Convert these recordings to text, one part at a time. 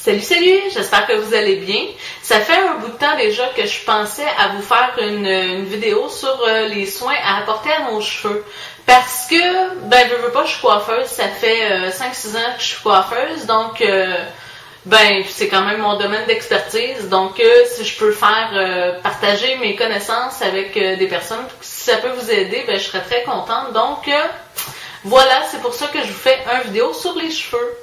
Salut, salut! J'espère que vous allez bien. Ça fait un bout de temps déjà que je pensais à vous faire une vidéo sur les soins à apporter à nos cheveux. Parce que, je veux pas, je suis coiffeuse. Ça fait 5-6 ans que je suis coiffeuse. Donc, c'est quand même mon domaine d'expertise. Donc, si je peux faire partager mes connaissances avec des personnes, si ça peut vous aider, je serais très contente. Donc, voilà, c'est pour ça que je vous fais une vidéo sur les cheveux.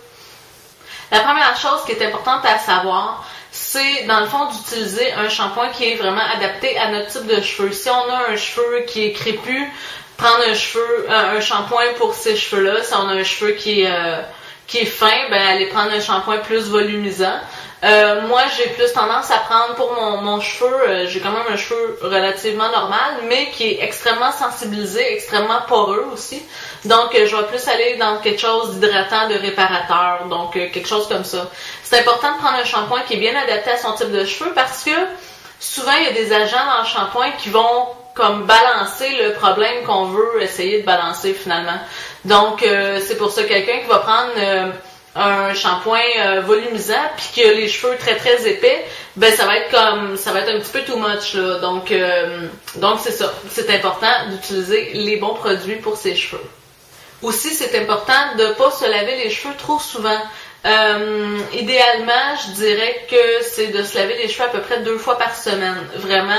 La première chose qui est importante à savoir, c'est dans le fond d'utiliser un shampoing qui est vraiment adapté à notre type de cheveux. Si on a un cheveu qui est crépus, prendre un shampoing pour ces cheveux-là. Si on a un cheveu qui est fin, aller prendre un shampoing plus volumisant. Moi, j'ai plus tendance à prendre pour mon cheveu, j'ai quand même un cheveu relativement normal, mais qui est extrêmement sensibilisé, extrêmement poreux aussi. Donc, je vais plus aller dans quelque chose d'hydratant, de réparateur, donc quelque chose comme ça. C'est important de prendre un shampoing qui est bien adapté à son type de cheveux parce que souvent, il y a des agents dans le shampoing qui vont comme balancer le problème qu'on veut essayer de balancer finalement. Donc, c'est pour ça quelqu'un qui va prendre un shampoing volumisant puis que les cheveux très très épais, ça va être un petit peu too much là. Donc c'est ça. C'est important d'utiliser les bons produits pour ses cheveux. Aussi, c'est important de pas se laver les cheveux trop souvent. Idéalement, je dirais que c'est de se laver les cheveux à peu près 2 fois par semaine. Vraiment,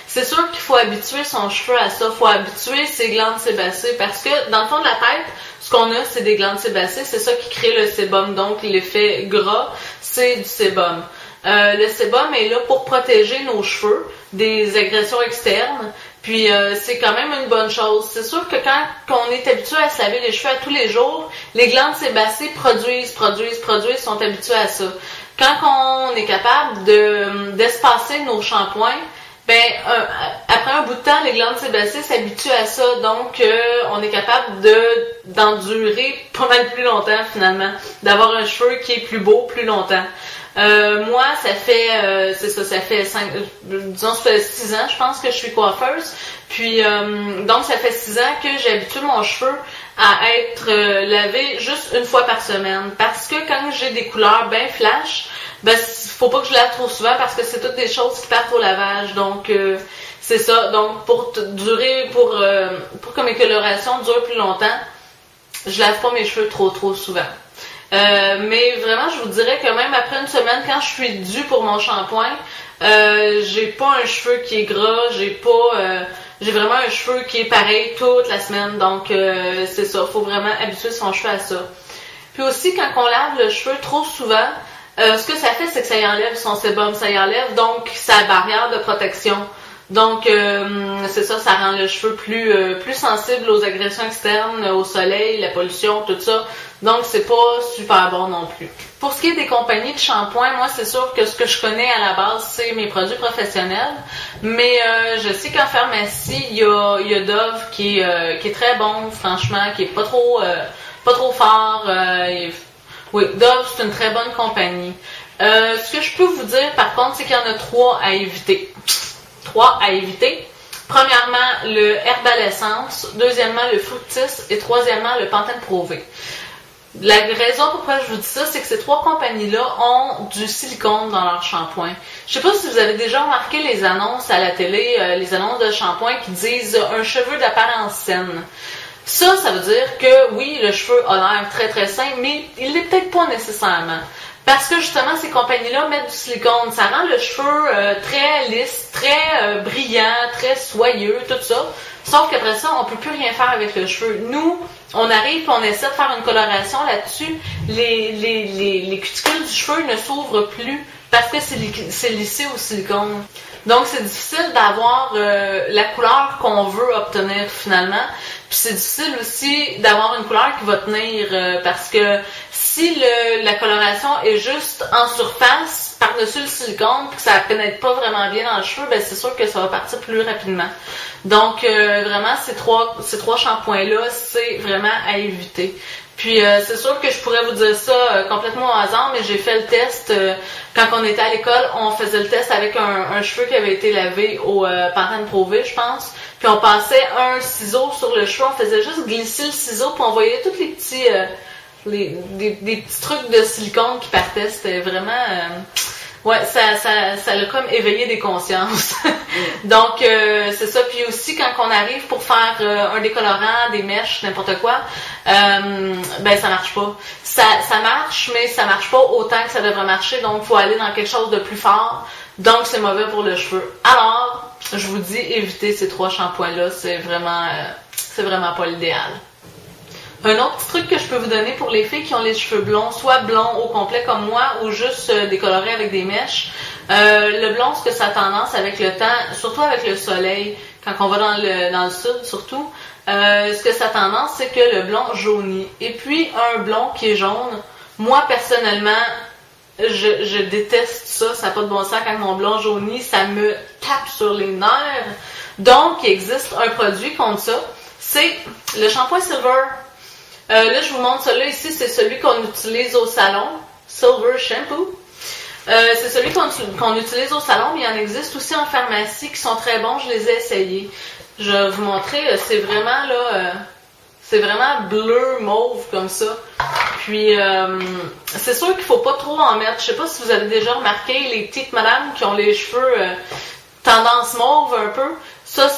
c'est sûr qu'il faut habituer son cheveu à ça. Il faut habituer ses glandes sébacées parce que dans le fond de la tête, ce qu'on a, c'est des glandes sébacées. C'est ça qui crée le sébum. Donc, l'effet gras, c'est du sébum. Le sébum est là pour protéger nos cheveux des agressions externes. Puis c'est quand même une bonne chose. C'est sûr que quand on est habitué à se laver les cheveux à tous les jours, les glandes sébacées produisent, sont habituées à ça. Quand on est capable d'espacer nos shampoings, après un bout de temps, les glandes sébacées s'habituent à ça. Donc on est capable d'endurer pas mal plus longtemps finalement, d'avoir un cheveu qui est plus beau plus longtemps. Moi, ça fait 6 ans, je pense que je suis coiffeuse. Puis, donc, ça fait 6 ans que j'ai habitué mon cheveu à être lavé juste 1 fois par semaine. Parce que quand j'ai des couleurs bien flash, faut pas que je lave trop souvent parce que c'est toutes des choses qui partent au lavage. Donc, c'est ça. Donc, pour que mes colorations durent plus longtemps, je lave pas mes cheveux trop souvent. Mais vraiment, je vous dirais que même après 1 semaine, quand je suis due pour mon shampoing, j'ai pas un cheveu qui est gras, j'ai vraiment un cheveu qui est pareil toute la semaine. Donc, c'est ça, faut vraiment habituer son cheveu à ça. Puis aussi, quand on lave le cheveu trop souvent, ce que ça fait, c'est que ça y enlève son sébum, ça y enlève donc sa barrière de protection. Donc, c'est ça, ça rend le cheveu plus sensible aux agressions externes, au soleil, la pollution, tout ça. Donc, c'est pas super bon non plus. Pour ce qui est des compagnies de shampoing, moi, c'est sûr que ce que je connais à la base, c'est mes produits professionnels. Mais je sais qu'en pharmacie, il y a Dove qui est très bon, franchement, qui est pas trop fort. Oui, Dove, c'est une très bonne compagnie. Ce que je peux vous dire, par contre, c'est qu'il y en a 3 à éviter. 3 à éviter. Premièrement, le Herbal Essence. Deuxièmement, le Fructis. Et troisièmement, le Pantene Pro V. La raison pourquoi je vous dis ça, c'est que ces 3 compagnies-là ont du silicone dans leur shampoing. Je sais pas si vous avez déjà remarqué les annonces à la télé, les annonces de shampoing qui disent « un cheveu d'apparence saine ». Ça veut dire que oui, le cheveu a l'air très très sain, mais il l'est peut-être pas nécessairement. Parce que justement, ces compagnies-là mettent du silicone. Ça rend le cheveu très lisse, très brillant, très soyeux, tout ça. Sauf qu'après ça, on peut plus rien faire avec le cheveu. Nous, on arrive et on essaie de faire une coloration là-dessus. Les cuticules du cheveu ne s'ouvrent plus parce que c'est lissé au silicone. Donc, c'est difficile d'avoir la couleur qu'on veut obtenir finalement. Puis c'est difficile aussi d'avoir une couleur qui va tenir parce que si la coloration est juste en surface, par-dessus le silicone, puis que ça pénètre pas vraiment bien dans le cheveu, c'est sûr que ça va partir plus rapidement. Donc, vraiment, ces trois shampoings-là, c'est vraiment à éviter. Puis, c'est sûr que je pourrais vous dire ça complètement au hasard, mais j'ai fait le test. Quand on était à l'école, on faisait le test avec un cheveu qui avait été lavé au Pantene Pro V, je pense. Puis, on passait un ciseau sur le cheveu, on faisait juste glisser le ciseau, puis on voyait tous les petits des petits trucs de silicone qui partaient. C'était vraiment... ouais, ça l'a comme éveillé des consciences. Donc, c'est ça. Puis aussi, quand on arrive pour faire un décolorant, des mèches, n'importe quoi, ben ça marche pas. Ça marche, mais ça marche pas autant que ça devrait marcher. Donc, il faut aller dans quelque chose de plus fort. Donc, c'est mauvais pour le cheveu. Alors, je vous dis, évitez ces 3 shampoings-là. C'est vraiment pas l'idéal. Un autre petit truc que je peux vous donner pour les filles qui ont les cheveux blonds, soit blonds au complet comme moi ou juste décolorés avec des mèches. Le blond, ce que ça a tendance avec le temps, surtout avec le soleil, quand on va dans le sud surtout, ce que ça a tendance, c'est que le blond jaunit. Et puis, un blond qui est jaune, moi personnellement, je déteste ça, ça n'a pas de bon sens quand mon blond jaunit, ça me tape sur les nerfs. Donc, il existe un produit contre ça, c'est le shampoing Silver. Là, je vous montre celui-là ici, c'est celui qu'on utilise au salon, Silver Shampoo. C'est celui qu'on utilise au salon, mais il en existe aussi en pharmacie qui sont très bons, je les ai essayés. Je vais vous montrer, c'est vraiment là, c'est vraiment bleu, mauve comme ça. Puis, c'est sûr qu'il faut pas trop en mettre. Je sais pas si vous avez déjà remarqué les petites madames qui ont les cheveux tendance mauve un peu. Ça,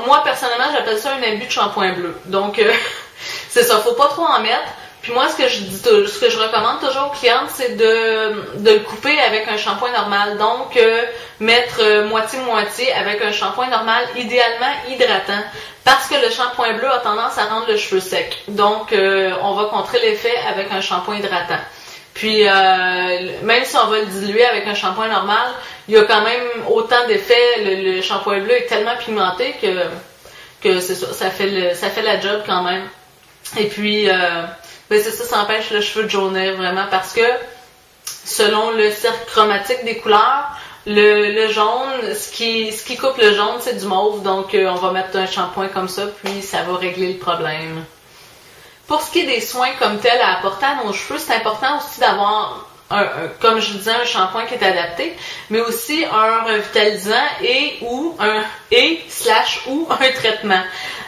moi personnellement, j'appelle ça un abus de shampoing bleu. Donc, c'est ça, faut pas trop en mettre. Puis moi, ce que je recommande toujours aux clientes, c'est de le couper avec un shampoing normal. Donc, mettre moitié-moitié avec un shampoing normal, idéalement hydratant. Parce que le shampoing bleu a tendance à rendre le cheveu sec. Donc, on va contrer l'effet avec un shampoing hydratant. Puis, même si on va le diluer avec un shampoing normal, il y a quand même autant d'effets. Le shampoing bleu est tellement pigmenté que c'est ça, ça fait la job quand même. Et puis, ben c'est ça, ça empêche le cheveu de jaunir vraiment parce que selon le cercle chromatique des couleurs, le jaune, ce qui coupe le jaune, c'est du mauve. Donc, on va mettre un shampoing comme ça, puis ça va régler le problème. Pour ce qui est des soins comme tels à apporter à nos cheveux, c'est important aussi d'avoir, comme je disais, un shampoing qui est adapté, mais aussi un revitalisant ou un traitement.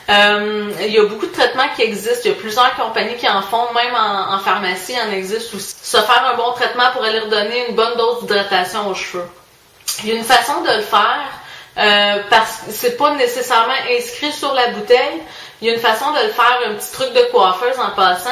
Il y a beaucoup de traitements qui existent, il y a plusieurs compagnies qui en font, même en pharmacie, il en existe aussi. Se faire un bon traitement pour aller redonner une bonne dose d'hydratation aux cheveux. Il y a une façon de le faire, parce que c'est pas nécessairement inscrit sur la bouteille. Il y a une façon de le faire, un petit truc de coiffeuse en passant,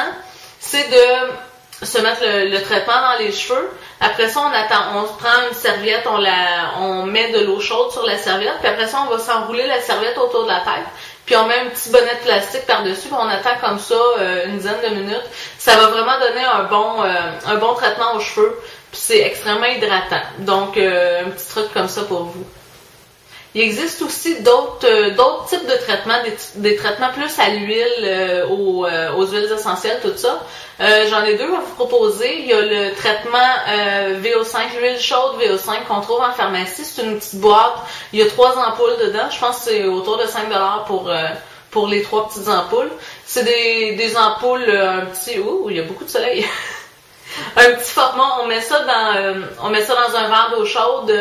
c'est de se mettre le traitement dans les cheveux. Après ça, on prend une serviette, on met de l'eau chaude sur la serviette, puis après ça, on va s'enrouler la serviette autour de la tête, puis on met un petit bonnet de plastique par-dessus, puis on attend comme ça une dizaine de minutes. Ça va vraiment donner un bon traitement aux cheveux, puis c'est extrêmement hydratant. Donc, un petit truc comme ça pour vous. Il existe aussi d'autres types de traitements, des traitements plus à l'huile, aux huiles essentielles, tout ça. J'en ai 2 à vous proposer. Il y a le traitement VO5, l'huile chaude VO5 qu'on trouve en pharmacie. C'est une petite boîte. Il y a 3 ampoules dedans. Je pense que c'est autour de 5$ pour les 3 petites ampoules. C'est des ampoules un petit... Ouh, il y a beaucoup de soleil. Un petit format. On met ça dans un verre d'eau chaude.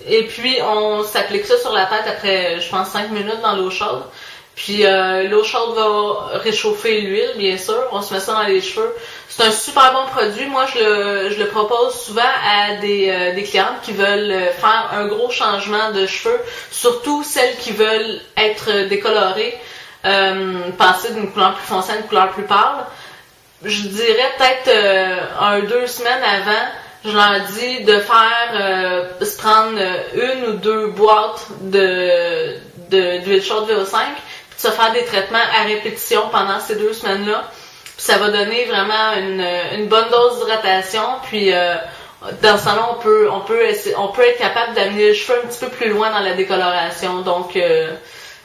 Et puis, on s'applique ça sur la tête après, je pense, 5 minutes dans l'eau chaude. Puis, l'eau chaude va réchauffer l'huile, bien sûr. On se met ça dans les cheveux. C'est un super bon produit. Moi, je le propose souvent à des clientes qui veulent faire un gros changement de cheveux. Surtout celles qui veulent être décolorées, passer d'une couleur plus foncée à une couleur plus pâle. Je dirais peut-être 2 semaines avant, je leur dis de se prendre 1 ou 2 boîtes d'huile chaude VO5, puis de se faire des traitements à répétition pendant ces 2 semaines-là. Puis ça va donner vraiment une bonne dose d'hydratation. Puis dans ce temps-là, on peut être capable d'amener le cheveu un petit peu plus loin dans la décoloration. Donc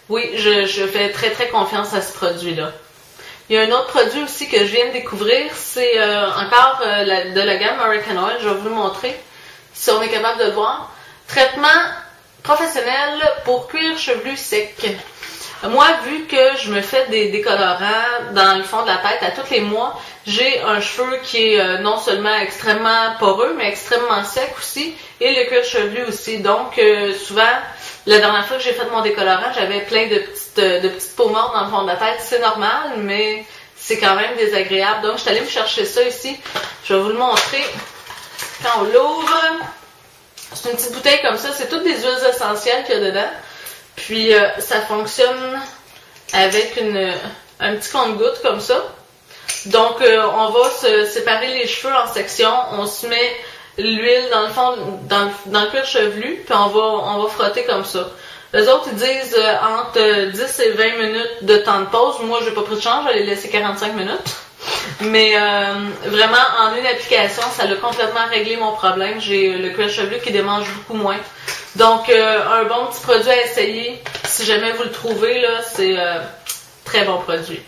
oui, je fais très très confiance à ce produit-là. Il y a un autre produit aussi que je viens de découvrir, c'est encore de la gamme American Oil, je vais vous le montrer, si on est capable de le voir. Traitement professionnel pour cuir chevelu sec. Moi, vu que je me fais des décolorants dans le fond de la tête à tous les mois, j'ai un cheveu qui est non seulement extrêmement poreux, mais extrêmement sec aussi, et le cuir chevelu aussi. Donc, souvent, la dernière fois que j'ai fait mon décolorant, j'avais plein de petites peaux mortes dans le fond de la tête. C'est normal, mais c'est quand même désagréable. Donc, je suis allée me chercher ça ici. Je vais vous le montrer quand on l'ouvre. C'est une petite bouteille comme ça. C'est toutes des huiles essentielles qu'il y a dedans. Puis, ça fonctionne avec un petit compte-gouttes comme ça. Donc, on va se séparer les cheveux en sections. On se met l'huile dans le fond, dans le cuir chevelu, puis on va frotter comme ça. Les autres, ils disent entre 10 et 20 minutes de temps de pause. Moi, j'ai pas pris de chance, je vais les laisser 45 minutes. Mais vraiment, en une application, ça a complètement réglé mon problème. J'ai le cuir chevelu qui démange beaucoup moins. Donc, un bon petit produit à essayer. Si jamais vous le trouvez, là, c'est très bon produit.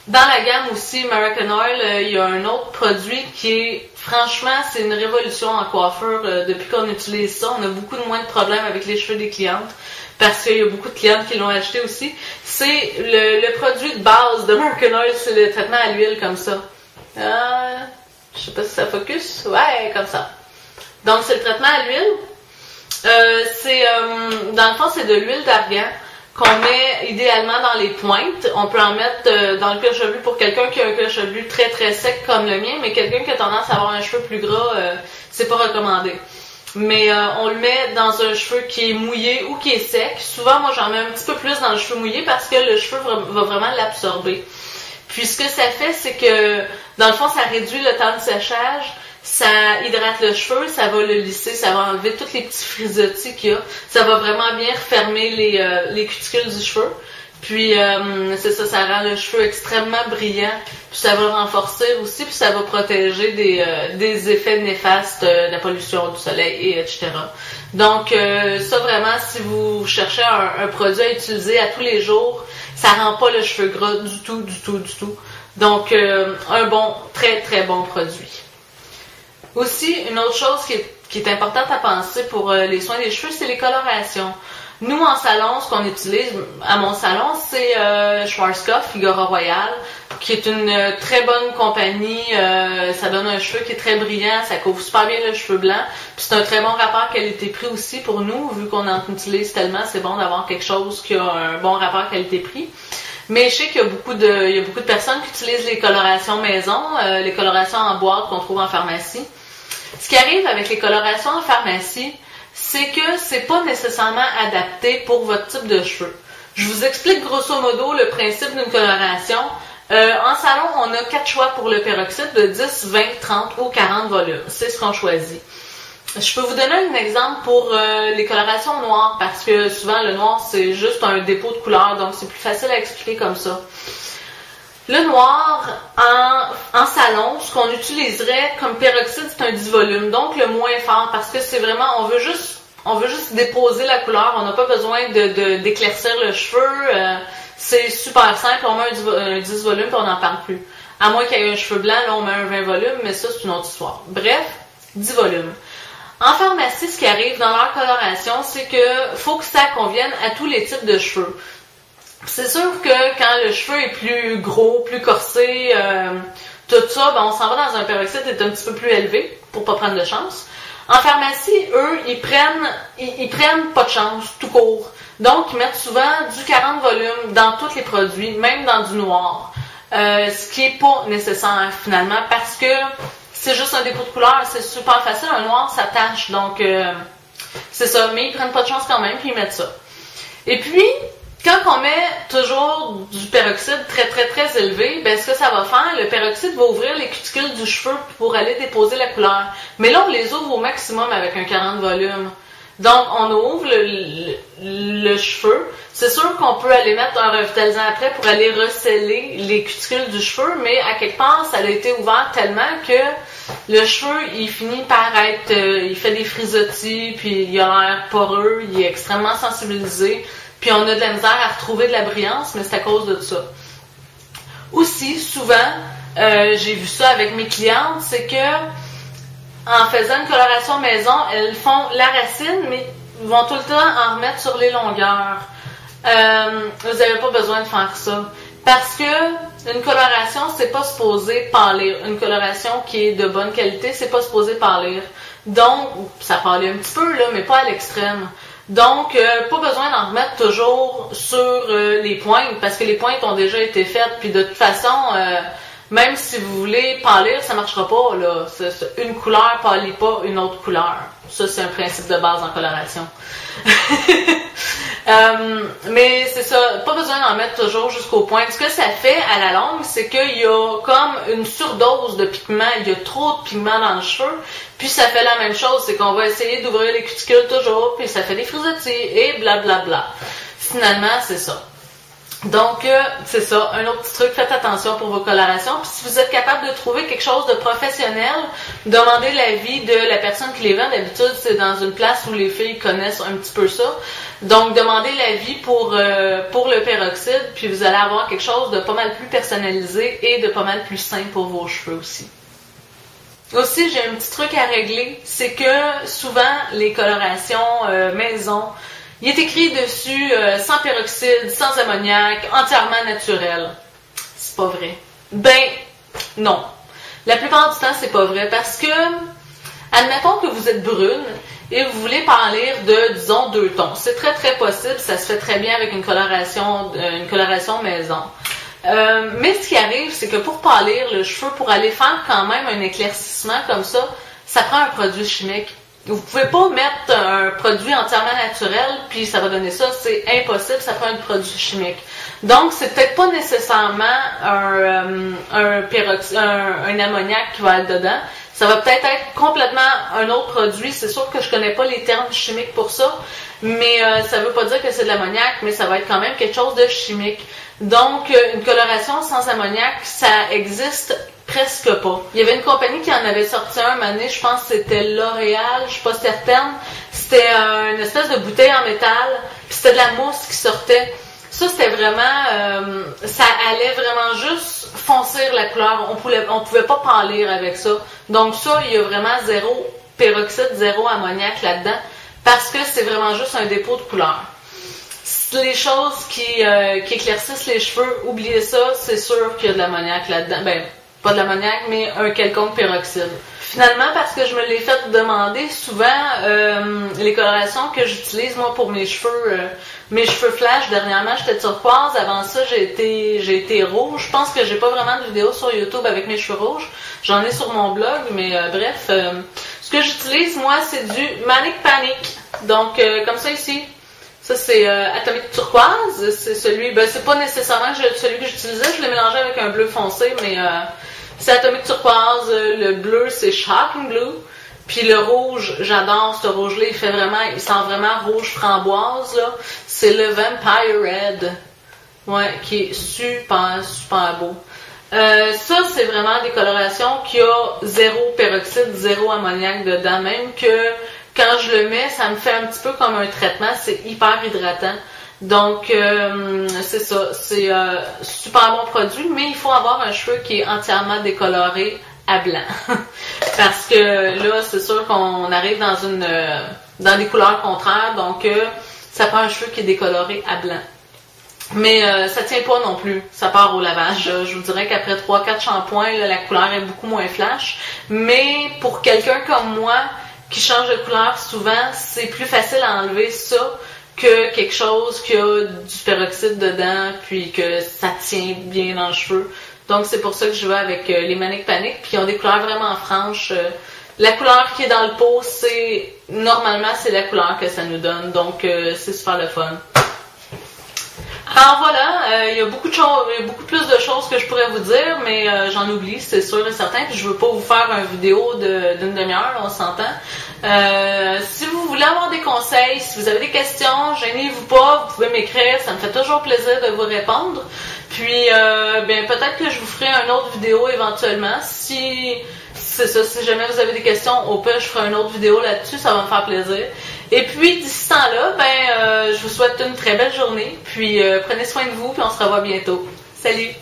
Dans la gamme aussi, American Oil, il y a un autre produit qui est, franchement, c'est une révolution en coiffure. Depuis qu'on utilise ça, on a beaucoup de moins de problèmes avec les cheveux des clientes parce qu'il y a beaucoup de clientes qui l'ont acheté aussi. C'est le produit de base de American Oil, c'est le traitement à l'huile comme ça. Je sais pas si ça focus. Ouais, comme ça. Donc, c'est le traitement à l'huile. Dans le fond, c'est de l'huile d'argan qu'on met idéalement dans les pointes. On peut en mettre dans le cuir chevelu pour quelqu'un qui a un cuir chevelu très très sec comme le mien, mais quelqu'un qui a tendance à avoir un cheveu plus gras, c'est pas recommandé. Mais on le met dans un cheveu qui est mouillé ou qui est sec. Souvent, moi, j'en mets un petit peu plus dans le cheveu mouillé parce que le cheveu va vraiment l'absorber. Puis ce que ça fait, c'est que, dans le fond, ça réduit le temps de séchage. Ça hydrate le cheveu, ça va le lisser, ça va enlever tous les petits frisottis qu'il y a. Ça va vraiment bien refermer les cuticules du cheveu. Puis c'est ça, ça rend le cheveu extrêmement brillant. Puis ça va le renforcer aussi, puis ça va protéger des effets néfastes de la pollution du soleil, et etc. Donc ça vraiment, si vous cherchez un produit à utiliser à tous les jours, ça rend pas le cheveu gras du tout. Donc un bon, très très bon produit. Aussi, une autre chose qui est importante à penser pour les soins des cheveux, c'est les colorations. Nous, en salon, ce qu'on utilise à mon salon, c'est Schwarzkopf Figura Royal, qui est une très bonne compagnie. Ça donne un cheveu qui est très brillant, ça couvre super bien le cheveu blanc. Puis c'est un très bon rapport qualité-prix aussi pour nous, vu qu'on en utilise tellement, c'est bon d'avoir quelque chose qui a un bon rapport qualité-prix. Mais je sais qu'il y a beaucoup de personnes qui utilisent les colorations maison, les colorations en boîte qu'on trouve en pharmacie. Ce qui arrive avec les colorations en pharmacie, c'est que c'est pas nécessairement adapté pour votre type de cheveux. Je vous explique grosso modo le principe d'une coloration. En salon, on a 4 choix pour le peroxyde de 10, 20, 30 ou 40 volumes. C'est ce qu'on choisit. Je peux vous donner un exemple pour les colorations noires, parce que souvent le noir c'est juste un dépôt de couleur, donc c'est plus facile à expliquer comme ça. Le noir, en salon, ce qu'on utiliserait comme peroxyde, c'est un 10 volumes, donc le moins fort, parce que c'est vraiment, on veut juste déposer la couleur, on n'a pas besoin d'éclaircir le cheveu, c'est super simple, on met un 10 volumes et on n'en parle plus. À moins qu'il y ait un cheveu blanc, là on met un 20 volumes, mais ça c'est une autre histoire. Bref, 10 volumes. En pharmacie, ce qui arrive dans leur coloration, c'est que faut que ça convienne à tous les types de cheveux. C'est sûr que quand le cheveu est plus gros, plus corsé, tout ça, ben on s'en va dans un peroxyde qui est un petit peu plus élevé pour pas prendre de chance. En pharmacie, eux, ils prennent pas de chance, tout court. Donc, ils mettent souvent du 40 volumes dans tous les produits, même dans du noir. Ce qui est pas nécessaire finalement parce que c'est juste un dépôt de couleur, c'est super facile. Un noir, ça tache, donc c'est ça. Mais ils prennent pas de chance quand même, puis ils mettent ça. Et puis, quand on met toujours du peroxyde très très très élevé, ben ce que ça va faire, le peroxyde va ouvrir les cuticules du cheveu pour aller déposer la couleur. Mais là, on les ouvre au maximum avec un 40 volumes. Donc, on ouvre le cheveu. C'est sûr qu'on peut aller mettre un revitalisant après pour aller recéler les cuticules du cheveu, mais à quelque part, ça a été ouvert tellement que le cheveu, il finit par être... il fait des frisottis, puis il a l'air poreux, il est extrêmement sensibilisé. Puis on a de la misère à retrouver de la brillance, mais c'est à cause de ça. Aussi, souvent, j'ai vu ça avec mes clientes, c'est que en faisant une coloration maison, elles font la racine, mais ils vont tout le temps en remettre sur les longueurs. Vous n'avez pas besoin de faire ça. Parce que une coloration, c'est pas supposé pâlir. Une coloration qui est de bonne qualité, c'est pas supposé pâlir. Donc, ça pâlit un petit peu, là, mais pas à l'extrême. Donc, pas besoin d'en remettre toujours sur les pointes, parce que les pointes ont déjà été faites, puis de toute façon, même si vous voulez pâlir, ça marchera pas, là. Une couleur pâlit pas une autre couleur. Ça, c'est un principe de base en coloration. Mais c'est ça, pas besoin d'en mettre toujours jusqu'au point. Ce que ça fait à la longue, c'est qu'il y a comme une surdose de pigments, il y a trop de pigments dans le cheveu, puis ça fait la même chose, c'est qu'on va essayer d'ouvrir les cuticules toujours, puis ça fait des frisottis, et blablabla. Finalement, c'est ça. Donc, c'est ça, un autre petit truc, faites attention pour vos colorations. Puis si vous êtes capable de trouver quelque chose de professionnel, demandez l'avis de la personne qui les vend. D'habitude, c'est dans une place où les filles connaissent un petit peu ça. Donc, demandez l'avis pour le peroxyde, puis vous allez avoir quelque chose de pas mal plus personnalisé et de pas mal plus simple pour vos cheveux aussi. Aussi, j'ai un petit truc à régler, c'est que souvent, les colorations maison, il est écrit dessus sans peroxyde, sans ammoniac, entièrement naturel. C'est pas vrai. Ben, non. La plupart du temps, c'est pas vrai parce que, admettons que vous êtes brune et vous voulez pâlir de, disons, 2 tons. C'est très très possible, ça se fait très bien avec une coloration maison. Mais ce qui arrive, c'est que pour pâlir le cheveu, pour aller faire quand même un éclaircissement comme ça prend un produit chimique. Vous pouvez pas mettre un produit entièrement naturel puis ça va donner ça, c'est impossible, ça prend un produit chimique. Donc c'est peut-être pas nécessairement un ammoniac qui va être dedans. Ça va peut-être être complètement un autre produit. C'est sûr que je connais pas les termes chimiques pour ça, mais ça veut pas dire que c'est de l'ammoniac, mais ça va être quand même quelque chose de chimique. Donc une coloration sans ammoniac, ça existe presque pas. Il y avait une compagnie qui en avait sorti un année, je pense que c'était L'Oréal, je suis pas certaine. C'était une espèce de bouteille en métal, puis c'était de la mousse qui sortait. Ça, c'était vraiment... ça allait vraiment juste foncir la couleur. On pouvait pas pâlir avec ça. Donc ça, il y a vraiment zéro peroxyde, zéro ammoniac là-dedans, parce que c'est vraiment juste un dépôt de couleur. Les choses qui éclaircissent les cheveux, oubliez ça, c'est sûr qu'il y a de l'ammoniac là-dedans. Ben, pas de l'ammoniac, mais un quelconque peroxyde. Finalement, parce que je me l'ai fait demander souvent, les colorations que j'utilise moi pour mes cheveux flash, dernièrement j'étais turquoise, avant ça j'ai été rouge. Je pense que j'ai pas vraiment de vidéo sur YouTube avec mes cheveux rouges. J'en ai sur mon blog, mais bref. Ce que j'utilise moi, c'est du Manic Panic. Donc comme ça ici. Ça, c'est Atomic Turquoise. C'est celui, ben, c'est pas nécessairement celui que j'utilisais. Je l'ai mélangé avec un bleu foncé, mais c'est Atomic Turquoise. Le bleu, c'est Shocking Blue. Puis le rouge, j'adore ce rouge-là. Il sent vraiment rouge framboise, là. C'est le Vampire Red. Ouais, qui est super, super beau. Ça, c'est vraiment des colorations qui a zéro peroxyde, zéro ammoniac dedans. Même que quand je le mets, ça me fait un petit peu comme un traitement, c'est hyper hydratant. Donc, c'est ça, c'est super bon produit, mais il faut avoir un cheveu qui est entièrement décoloré à blanc. Parce que là, c'est sûr qu'on arrive dans des couleurs contraires, donc ça prend un cheveu qui est décoloré à blanc. Mais ça tient pas non plus, ça part au lavage. Je vous dirais qu'après 3-4 shampoings, là, la couleur est beaucoup moins flash. Mais pour quelqu'un comme moi, qui change de couleur souvent, c'est plus facile à enlever ça que quelque chose qui a du peroxyde dedans, puis que ça tient bien dans le cheveu. Donc c'est pour ça que je vais avec les Manic Panic, puis ils ont des couleurs vraiment franches. La couleur qui est dans le pot, normalement c'est la couleur que ça nous donne, donc c'est super le fun. Alors voilà, il y a beaucoup plus de choses que je pourrais vous dire, mais j'en oublie, c'est sûr et certain, puis je veux pas vous faire une vidéo d'une demi-heure, on s'entend. Si vous voulez avoir des conseils, si vous avez des questions, gênez-vous pas, vous pouvez m'écrire, ça me fait toujours plaisir de vous répondre. Puis, bien peut-être que je vous ferai une autre vidéo éventuellement, si jamais vous avez des questions, au pire je ferai une autre vidéo là-dessus, ça va me faire plaisir. Et puis d'ici ce temps-là, je vous souhaite une très belle journée, puis prenez soin de vous, puis on se revoit bientôt. Salut!